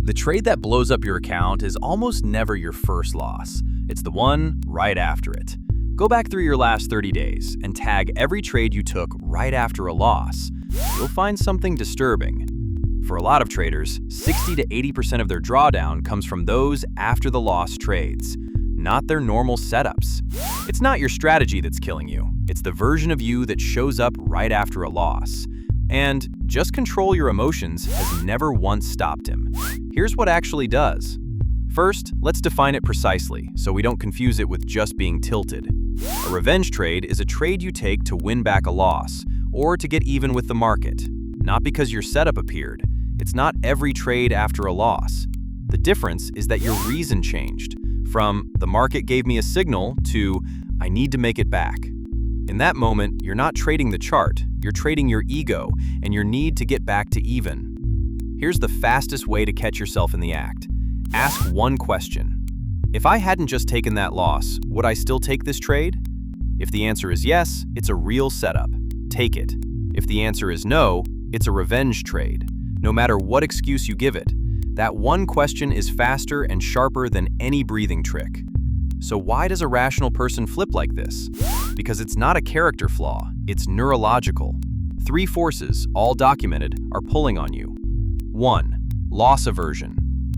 The trade that blows up your account is almost never your first loss. It's the one right after it. Go back through your last 30 days and tag every trade you took right after a loss. You'll find something disturbing. For a lot of traders, 60 to 80% of their drawdown comes from those after the loss trades, not their normal setups. It's not your strategy that's killing you. It's the version of you that shows up right after a loss. And just control your emotions has never once stopped him. Here's what actually does. First, let's define it precisely so we don't confuse it with just being tilted. A revenge trade is a trade you take to win back a loss or to get even with the market, not because your setup appeared. It's not every trade after a loss. The difference is that your reason changed from "the market gave me a signal" to "I need to make it back." In that moment, you're not trading the chart, you're trading your ego and your need to get back to even. Here's the fastest way to catch yourself in the act. Ask one question. If I hadn't just taken that loss, would I still take this trade? If the answer is yes, it's a real setup. Take it. If the answer is no, it's a revenge trade. No matter what excuse you give it, that one question is faster and sharper than any breathing trick. So why does a rational person flip like this? Because it's not a character flaw, it's neurological. 3 forces, all documented, are pulling on you. 1. Loss aversion.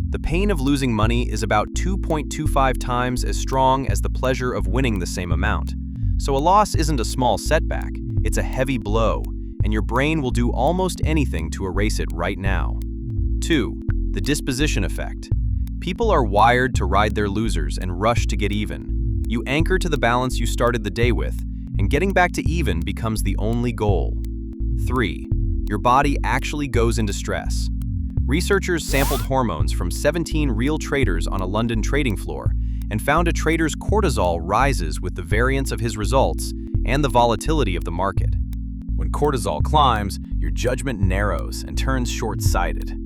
The pain of losing money is about 2.25 times as strong as the pleasure of winning the same amount. So a loss isn't a small setback, it's a heavy blow, and your brain will do almost anything to erase it right now. 2. The disposition effect. People are wired to ride their losers and rush to get even. You anchor to the balance you started the day with, and getting back to even becomes the only goal. 3. Your body actually goes into stress. Researchers sampled hormones from 17 real traders on a London trading floor and found a trader's cortisol rises with the variance of his results and the volatility of the market. When cortisol climbs, your judgment narrows and turns short-sighted.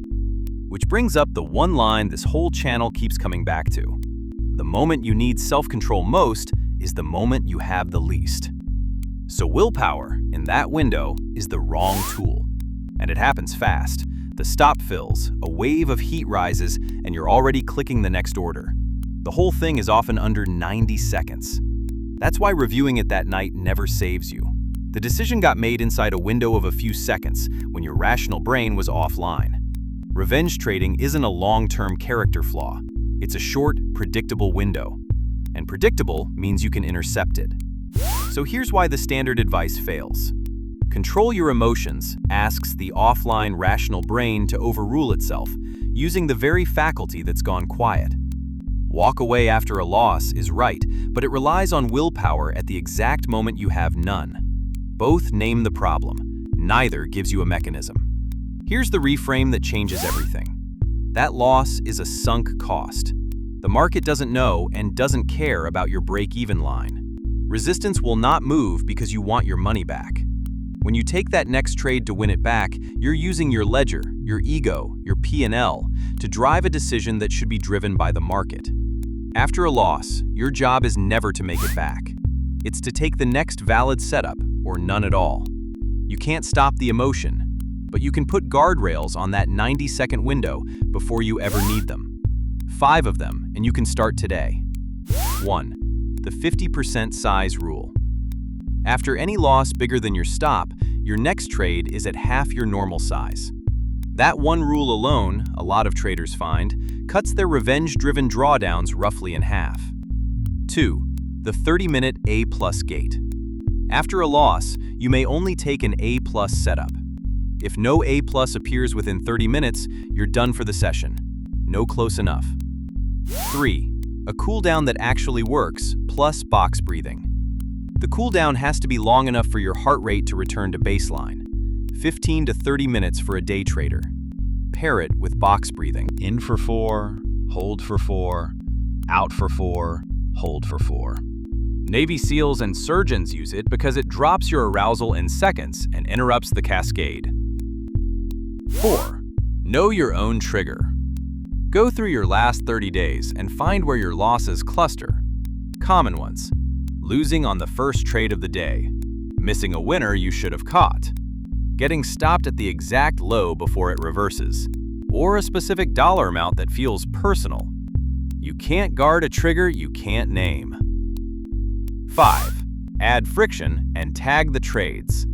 Which brings up the one line this whole channel keeps coming back to. The moment you need self-control most is the moment you have the least. So willpower, in that window, is the wrong tool. And it happens fast. The stop fills, a wave of heat rises, and you're already clicking the next order. The whole thing is often under 90 seconds. That's why reviewing it that night never saves you. The decision got made inside a window of a few seconds when your rational brain was offline. Revenge trading isn't a long-term character flaw. It's a short, predictable window. And predictable means you can intercept it. So here's why the standard advice fails. Control your emotions asks the offline rational brain to overrule itself, using the very faculty that's gone quiet. Walk away after a loss is right, but it relies on willpower at the exact moment you have none. Both name the problem. Neither gives you a mechanism. Here's the reframe that changes everything. That loss is a sunk cost. The market doesn't know and doesn't care about your break-even line. Resistance will not move because you want your money back. When you take that next trade to win it back, you're using your ledger, your ego, your P&L to drive a decision that should be driven by the market. After a loss, your job is never to make it back. It's to take the next valid setup, or none at all. You can't stop the emotion, but you can put guardrails on that 90-second window before you ever need them. 5 of them, and you can start today. 1. The 50% size rule. After any loss bigger than your stop, your next trade is at half your normal size. That one rule alone, a lot of traders find, cuts their revenge-driven drawdowns roughly in half. 2. The 30-minute A+ gate. After a loss, you may only take an A+ setup. If no A+ appears within 30 minutes, you're done for the session. No close enough. 3. A cooldown that actually works, plus box breathing. The cooldown has to be long enough for your heart rate to return to baseline. 15 to 30 minutes for a day trader. Pair it with box breathing. In for 4, hold for 4, out for 4, hold for 4. Navy SEALs and surgeons use it because it drops your arousal in seconds and interrupts the cascade. 4. Know your own trigger. Go through your last 30 days and find where your losses cluster. Common ones. Losing on the first trade of the day. Missing a winner you should have caught. Getting stopped at the exact low before it reverses. or a specific dollar amount that feels personal. You can't guard a trigger you can't name. 5. Add friction and tag the trades.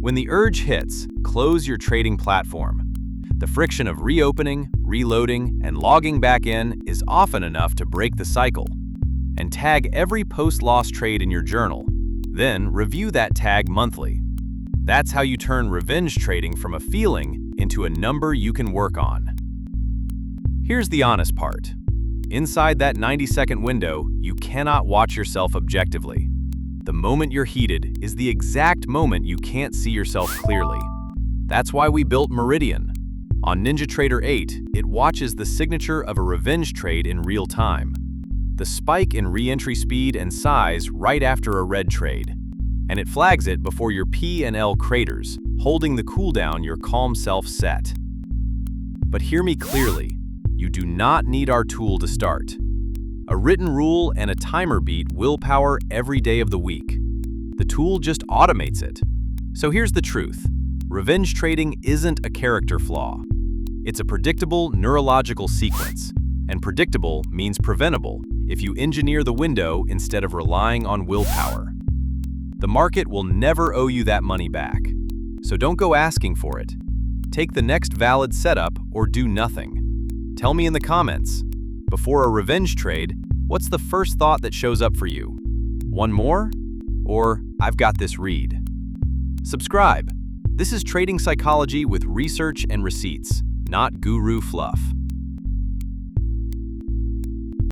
When the urge hits, close your trading platform. The friction of reopening, reloading, and logging back in is often enough to break the cycle. And tag every post-loss trade in your journal. Then review that tag monthly. That's how you turn revenge trading from a feeling into a number you can work on. Here's the honest part. Inside that 90-second window, you cannot watch yourself objectively. The moment you're heated is the exact moment you can't see yourself clearly. That's why we built Meridian. On NinjaTrader 8, it watches the signature of a revenge trade in real time. The spike in re-entry speed and size right after a red trade. And it flags it before your P and L craters, holding the cooldown your calm self set. But hear me clearly, you do not need our tool to start. A written rule and a timer beat willpower every day of the week. The tool just automates it. So here's the truth. Revenge trading isn't a character flaw. It's a predictable neurological sequence. And predictable means preventable if you engineer the window instead of relying on willpower. The market will never owe you that money back. So don't go asking for it. Take the next valid setup or do nothing. Tell me in the comments. Before a revenge trade, what's the first thought that shows up for you? One more? Or I've got this read. Subscribe. This is trading psychology with research and receipts, not guru fluff.